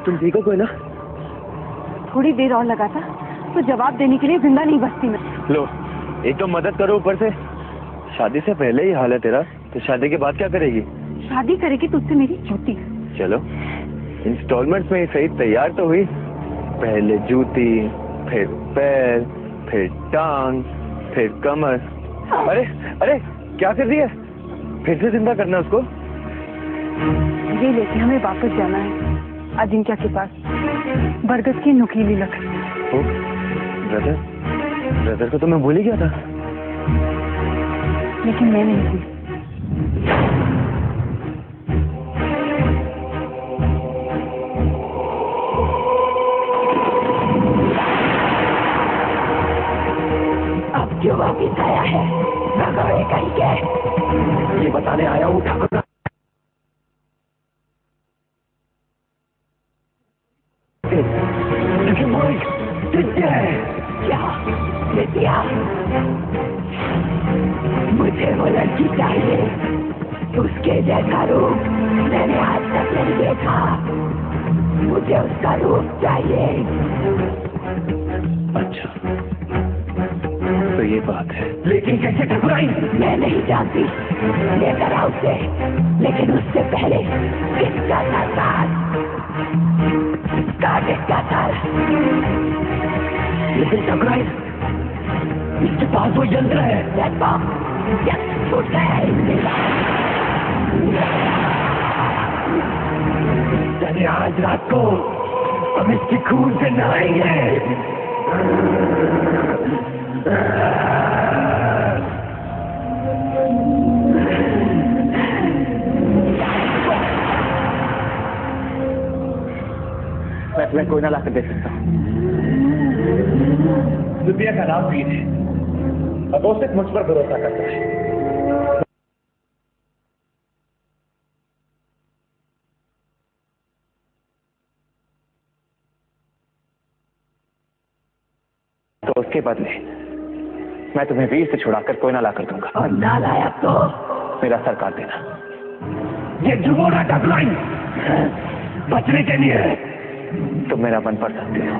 तुम ठीक हो कोई ना? थोड़ी देर और लगा था तो जवाब देने के लिए जिंदा नहीं बचती मैं। लो, एक तो मदद करो, ऊपर से शादी से पहले ही हाल है तेरा, तो शादी के बाद क्या करेगी? शादी करेगी तुझसे मेरी जूती। चलो इंस्टॉलमेंट्स में ही सही, तैयार तो हुई। पहले जूती, फिर पैर, फिर टांग, फिर कमर। अरे अरे क्या कर रही है? फिर से जिंदा करना उसको? ये लेके हमें वापस जाना है अजिंक्य के पास, बरगद की नुकीली लकड़ी। ब्रदर, ब्रदर को तो मैं भूल ही गया था। लेकिन मैं नहीं भूली। अब क्यों वापिस आया है? भगाए कहीं के? ये बताने आया हूँ ठाकुर। क्या विद्या? मुझे वो लड़की चाहिए, उसके जैसा रूप मैंने आज तक नहीं देखा। मुझे उसका रूप चाहिए। अच्छा तो ये बात है। लेकिन कैसे ठकुराई? मैं नहीं जानती, लेकर आओ उसे। लेकिन उससे पहले इसका सरकार काट इसका सर। लेकिन ठकुराई, इसके पास वो यंत्र है। छूट गया है इसके। आज रात को हम इसकी खून से नहाएंगे। मैं तुम्हें कोई ना लाकर दे सकता हूँ। दुनिया का नाम वीर है और वो सिर्फ मुझ पर भरोसा करता है। तो उसके बदले मैं तुम्हें वीर से छुड़ाकर कोई ना लाकर दूंगा। और ना लाया तो मेरा सर काट देना। ये जुबोरा टकलाइन बचने के लिए। तुम मेरा मन पढ़ सकते हो,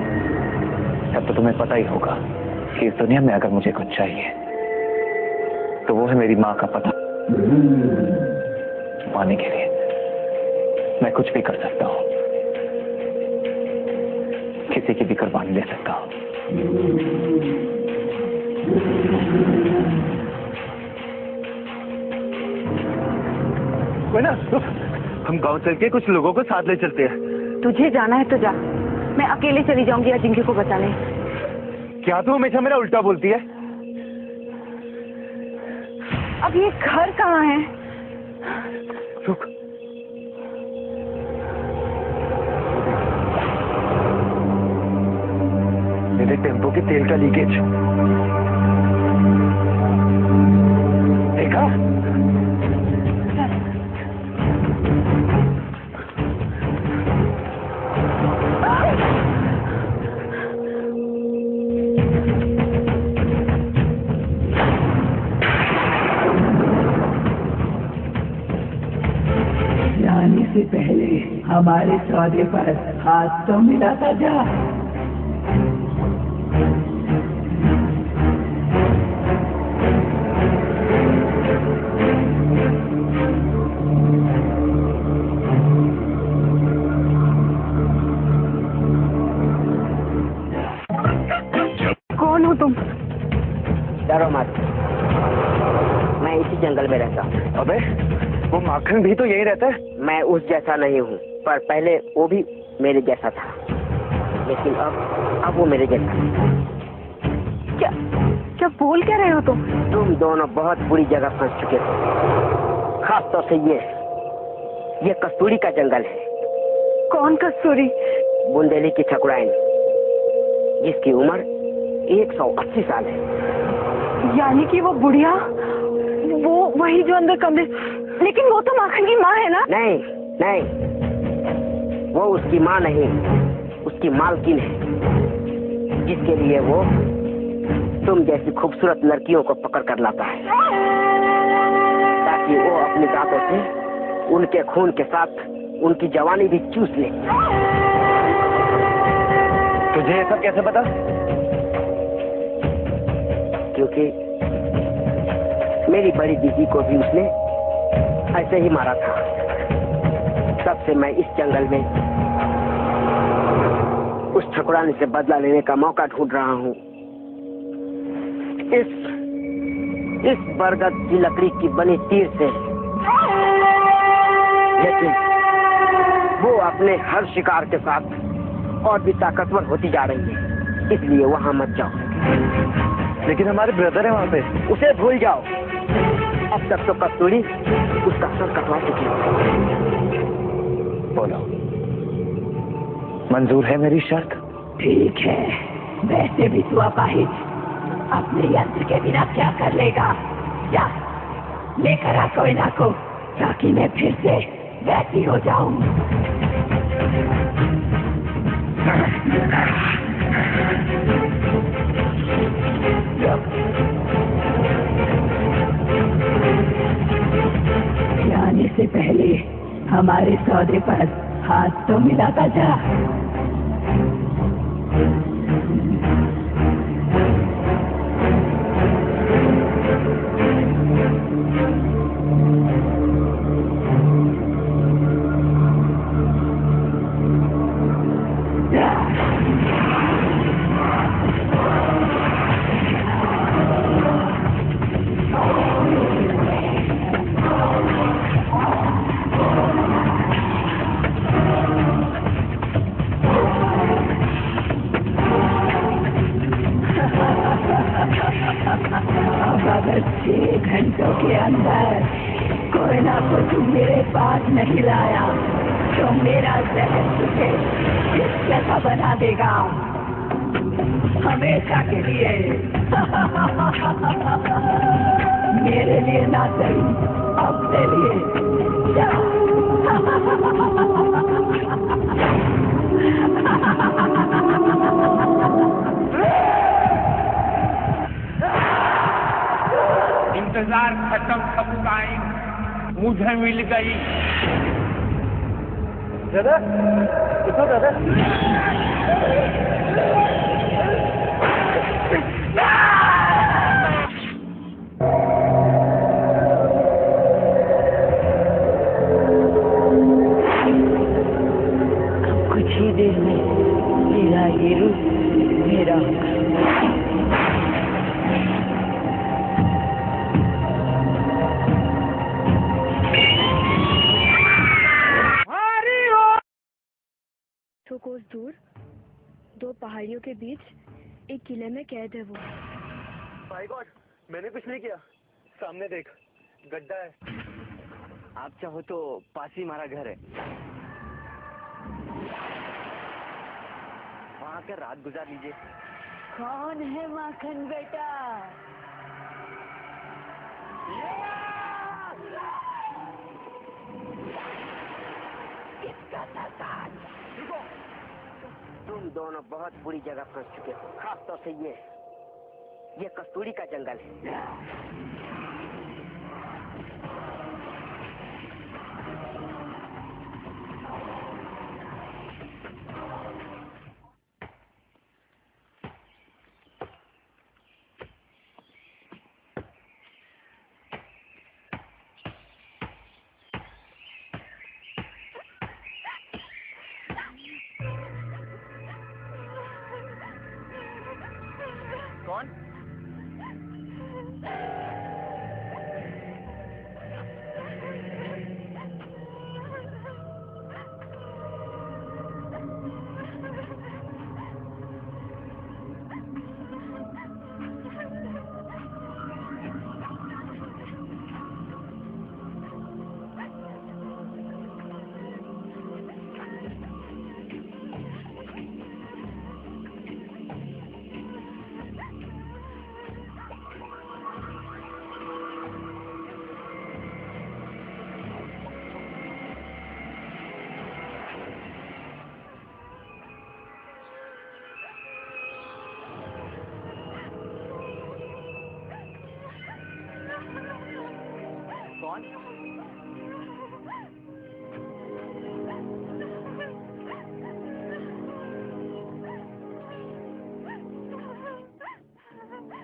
तब तो तुम्हें पता ही होगा कि इस दुनिया में अगर मुझे कुछ चाहिए तो वो है मेरी माँ का पता। पाने के लिए मैं कुछ भी कर सकता हूँ, किसी की भी कुर्बानी ले सकता हूँ। ना हम गांव चल के कुछ लोगों को साथ ले चलते हैं। तुझे जाना है तो जा, मैं अकेले चली जाऊंगी अजिंक्य को बचाने। क्या तू हमेशा मेरा उल्टा बोलती है? अब ये घर कहाँ है? रुक, मेरे टेम्पो के तेल का लीकेज देखा? से पहले हमारे सौदे पर हाथ तो मिलाता जा। कौन हो तुम? डरो मत, मैं इसी जंगल में रहता हूँ। अबे वो माखन भी तो यही रहता है। मैं उस जैसा नहीं हूँ, पर पहले वो भी मेरे जैसा था, लेकिन अब वो मेरे जैसा है। क्या बोल क्या रहे हो तुम? तुम दोनों बहुत बुरी जगह फंस चुके हो। खास तौर से ये कस्तूरी का जंगल है। कौन कस्तूरी? बुंदेली की ठकुराइन, जिसकी उम्र 180 साल है। यानी कि वो बुढ़िया, वो वही जो अंदर कमरे। लेकिन वो तो माखन की माँ है ना? नहीं नहीं, वो उसकी माँ नहीं, उसकी मालकिन है, जिसके लिए वो तुम जैसी खूबसूरत लड़कियों को पकड़ कर लाता है, ताकि वो अपनी दांतों से उनके खून के साथ उनकी जवानी भी चूस ले। तुझे ये सब कैसे पता? क्योंकि मेरी बड़ी दीदी को भी उसने ऐसे ही मारा था। तब से मैं इस जंगल में उस ठकुरानी से बदला लेने का मौका ढूंढ रहा हूँ। इस बरगद की लकड़ी की बनी तीर से। लेकिन वो अपने हर शिकार के साथ और भी ताकतवर होती जा रही है, इसलिए वहां मत जाओ। लेकिन हमारे ब्रदर है वहाँ पे। उसे भूल जाओ। अब तक तो कस्तूरी उसका सर कटवा चुकी है। बोलो, मंजूर है मेरी शर्त? ठीक है, वैसे भी तू अपाहिज, अपने यंत्र के बिना क्या कर लेगा? जा लेकर आ कोयला को, ताकि मैं फिर से वैसी हो जाऊं। जाने से पहले हमारे सौदे पर हाथ तो मिलाता जा। अगर 6 घंटों के अंदर कोयला को तू मेरे पास नहीं लाया तो मेरा जहर तुझे इस जैसा बना देगा, हमेशा के लिए। मेरे लिए ना सही, अपने लिए। इंतजार खत्म ठकुराइन, मुझे मिल गई। दादा, कितना दादा? कुछ ही देर में मेरा ये रूप मेरा तो कोस दूर 2 पहाड़ियों के बीच एक किले में कैद है वो। माय गॉड, मैंने कुछ नहीं किया। सामने देख, गड्ढा है। आप चाहो तो पास ही हमारा घर है, वहाँ आकर रात गुजार लीजिए। कौन है माखन बेटा? इसका सरताज। तुम दोनों बहुत बुरी जगह फंस चुके हो। खास तौर से ये कस्तूरी का जंगल है। कौन?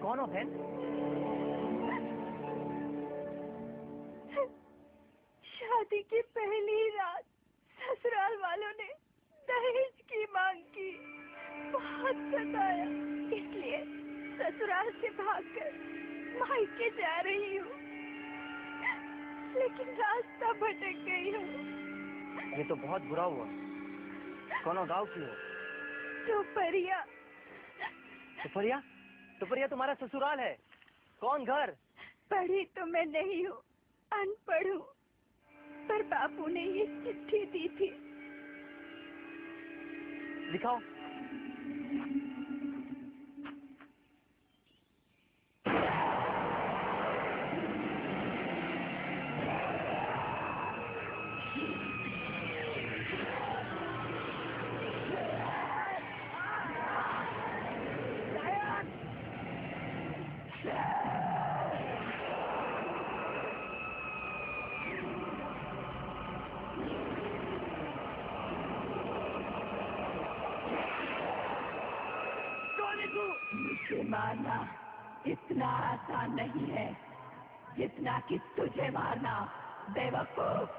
कौन हो बहन? शादी की पहली रात ससुराल वालों ने दहेज की मांग की, बहुत सताया, इसलिए ससुराल से भागकर मायके जा रही हूँ, लेकिन रास्ता भटक गई हूँ। ये तो बहुत बुरा हुआ। कौन गाँव की हो? टोपरिया। टोपरिया? टोपरिया तुम्हारा ससुराल है? कौन घर? पढ़ी तो मैं नहीं हूँ, अनपढ़ हूँ, पर बापू ने ये चिट्ठी दी थी। दिखाओ। मुझे मारना इतना आसान नहीं है जितना कि तुझे मारना, बेवकूफ।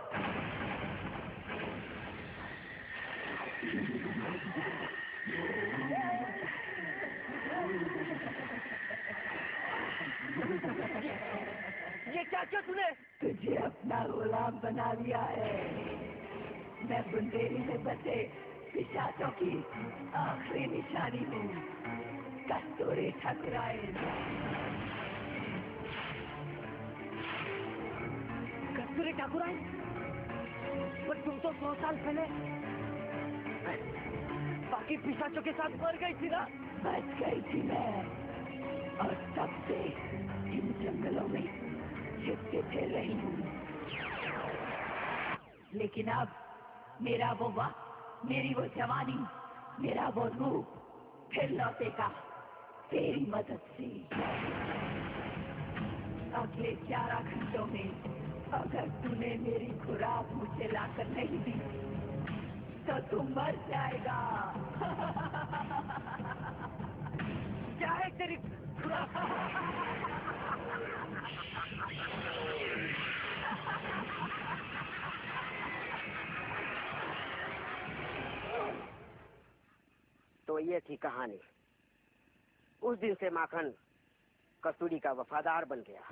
ये क्या किया तूने? तुझे अपना गुलाम बना लिया है। मैं बुंदेली में बसे पिशाचों की आखिरी निशानी हूँ, कस्तूरी ठाकुराइन। कस्तूरी ठाकुराइन? पर तुम तो 100 साल पहले बाकी पिशाचों के साथ मर गई थी ना? बच गई थी मैं, और तब से इन जंगलों में छिपके खेल रही हूँ। लेकिन अब मेरा वो वक्त, मेरी वो जवानी, मेरा वो रूप फिर लौटेगा तेरी मदद से। अगले 11 घंटों में अगर तूने मेरी खुराक मुझे लाकर नहीं दी तो तू मर जाएगा। क्या है तेरी खुराक? तो ये थी कहानी। उस दिन से माखन कस्तूरी का वफादार बन गया।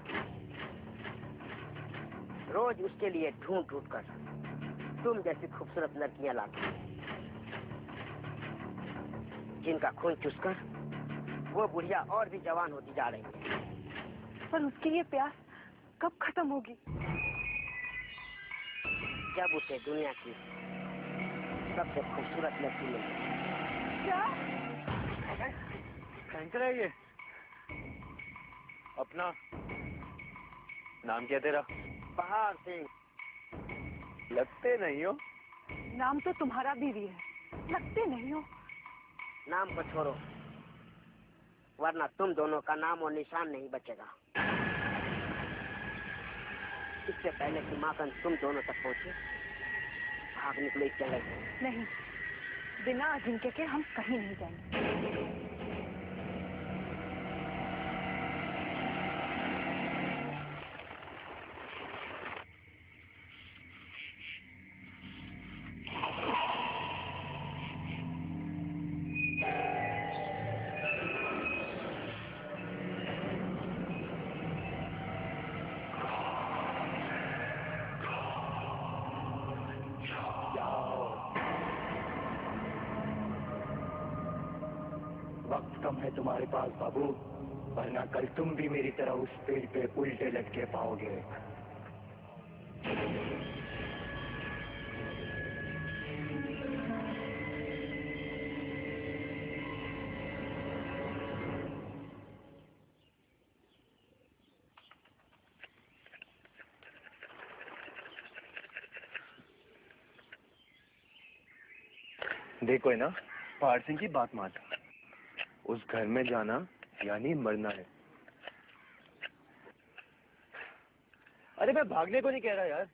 रोज उसके लिए ढूंढ ढूंढ कर तुम जैसी खूबसूरत लड़कियां लाती, जिनका खून चूसकर वो बुढ़िया और भी जवान होती जा रही है। पर उसकी ये प्यास कब खत्म होगी? जब उसे दुनिया की सबसे खूबसूरत लड़की मिलेगी। क्या? कैंकर है ये? अपना नाम क्या तेरा? पहाड़ सिंह। लगते नहीं हो। नाम तो तुम्हारा भी है, लगते नहीं हो। नाम को छोड़ो, वरना तुम दोनों का नाम और निशान नहीं बचेगा। इससे पहले कि माखन तुम दोनों तक पहुंचे, भाग निकलो इस जंगल से। नहीं, बिना अजिंक्य के हम कहीं नहीं जाएंगे। वक्त कम है तुम्हारे पास बाबू, वरना कल तुम भी मेरी तरह उस पेड़ पे उल्टे लटके पाओगे। देखो है ना, पहाड़ सिंह की बात मान। उस घर में जाना यानी मरना है। अरे मैं भागने को नहीं कह रहा यार।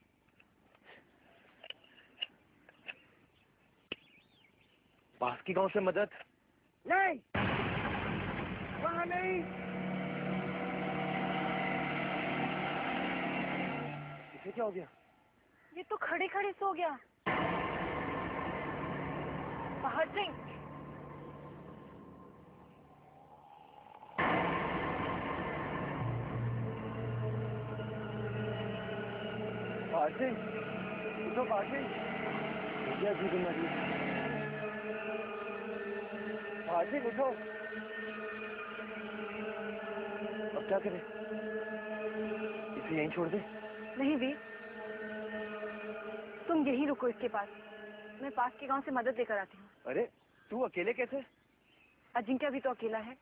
पास की गांव से मदद नहीं, वहां नहीं। इसे क्या हो गया? ये तो खड़े खड़े सो गया। पहाड़ सिंह, पहाड़ सिंह, उठो पहाड़ सिंह। हो गया जी बीमारी। पहाड़ सिंह उठो। अब क्या करें? इसे यहीं छोड़ दे? नहीं वीर, तुम यहीं रुको इसके पास। मैं पास के गांव से मदद लेकर आती हूँ। अरे तू अकेले कैसे? अजिंक्य भी तो अकेला है।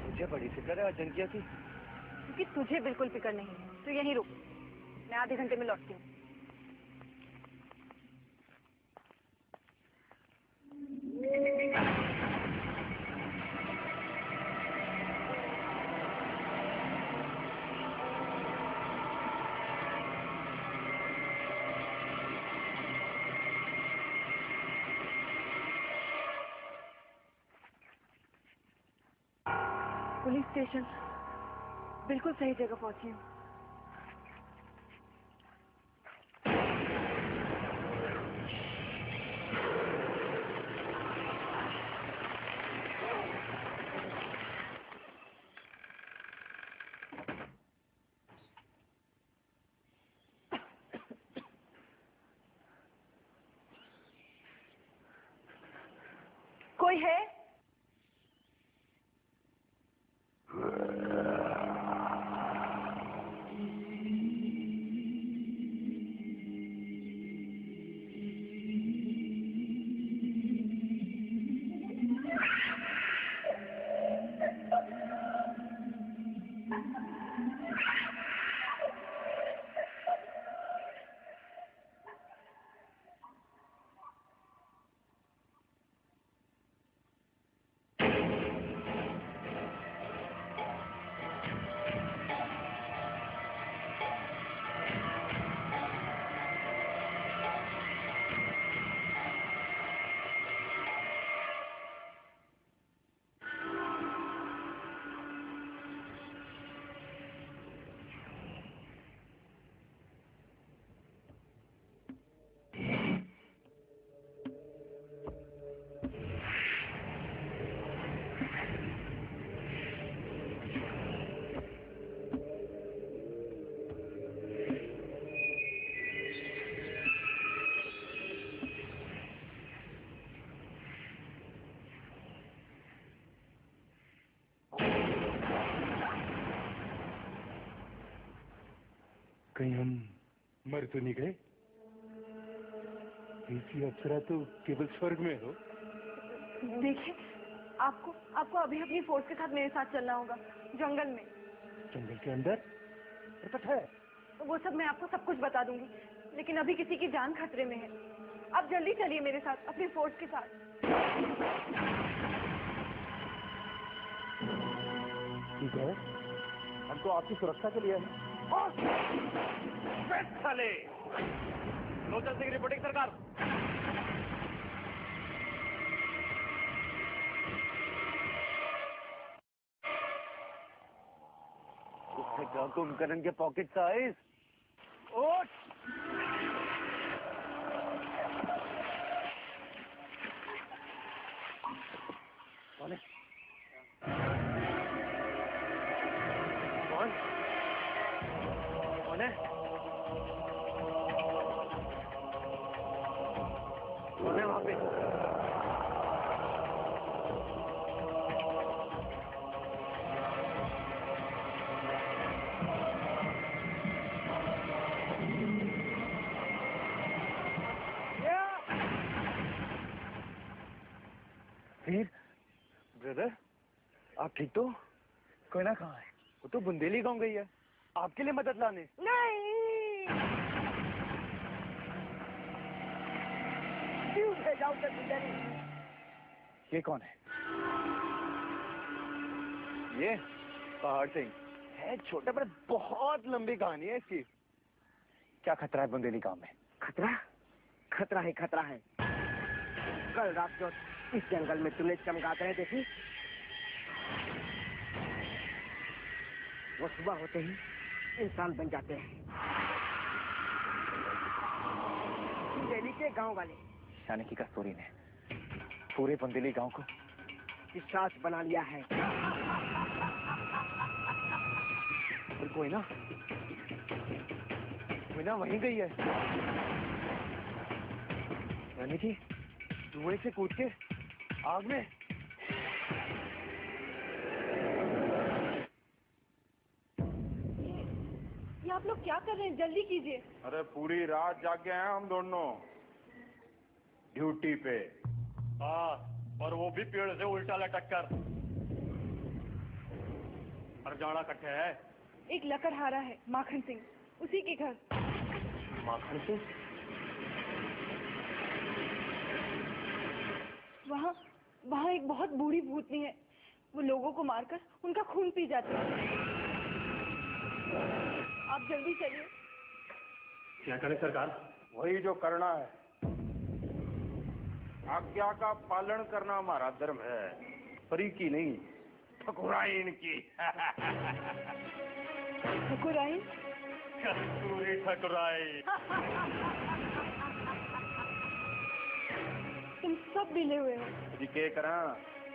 मुझे बड़ी फिक्र है अजिंक्य की। क्योंकि तुझे बिल्कुल फिक्र नहीं है, तो यहीं रुक। मैं आधे घंटे में लौटती हूँ। पुलिस स्टेशन, बिल्कुल सही जगह पहुंची हूँ। कोई है? कहीं हम मर तो नहीं गए? ऐसी अप्सरा तो केवल स्वर्ग में हो। देखिए, आपको अभी अपनी फोर्स के साथ मेरे साथ चलना होगा, जंगल में। जंगल के अंदर? पता है, वो सब मैं आपको सब कुछ बता दूंगी, लेकिन अभी किसी की जान खतरे में है। आप जल्दी चलिए मेरे साथ, अपनी फोर्स के साथ। ठीक है, हम तो आपकी सुरक्षा के लिए हैं। लोचन सिंह रिपोर्टिंग सरकार। उसने कहा कुंभकर्ण के पॉकेट साइज। उठ! कौन है? कौन? कौन है? कौन है वहां पे? वीर, ब्रदर, आप ठीक तो? कोयना कहाँ है? वो तो बुंदेली गांव गई है, आपके लिए मदद लाने। नहीं, क्यों भेजाओ तो बुंदेली? ये कौन है? ये पहाड़ सिंह है छोटा पर बहुत लंबी कहानी है इसकी। क्या खतरा है बुंदेली गांव में? खतरा? खतरा है। कल रात जो इस जंगल में तुमने चमगादड़ें देखी, वो सुबह होते ही इंसान बन जाते हैं। बुंदेली के गांव वाले यानी कि कस्तूरी ने पूरे बुंदेली गांव को पिशाच बना लिया है। और कोई ना वहीं गई है, यानी कि धुएं से कूद के आग में। ये आप लोग क्या कर रहे हैं? जल्दी कीजिए। अरे पूरी रात जागे हैं हम दोनों ड्यूटी पे। हाँ, और वो भी पेड़ से उल्टा लटक कर। और जाना कट्ठे है। एक लकड़हारा है माखन सिंह, उसी के घर। माखन सिंह? वहाँ एक बहुत बूढ़ी भूतनी है। वो लोगों को मारकर उनका खून पी जाती है। आप जल्दी चलिए। क्या करें सरकार? वही जो करना है। आज्ञा का पालन करना हमारा धर्म है, परी की नहीं, ठकुराइन की। ठकुराइन? कस्तूरी ठकुराइन। तुम सब मिले हुए हो। जी के करा,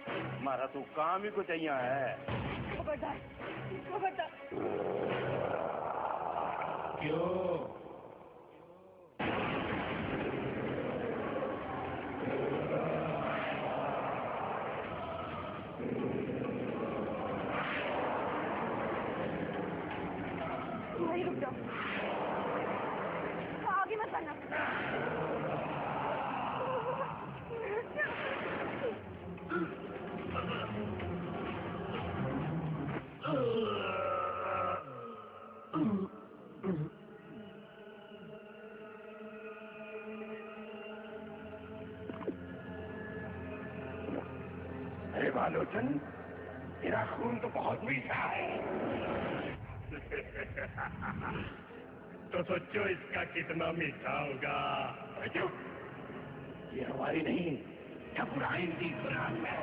हमारा तो काम ही कुछ यहाँ है। खबरदार। क्यों? वहीं रुक जाओ, आगे मत बढ़ना। अरे बालोचन, तेरा खून तो बहुत मीठा है। तो सोचो इसका कितना मीठा होगा। ये हमारी नहीं, ठकुराइन की खुराक है।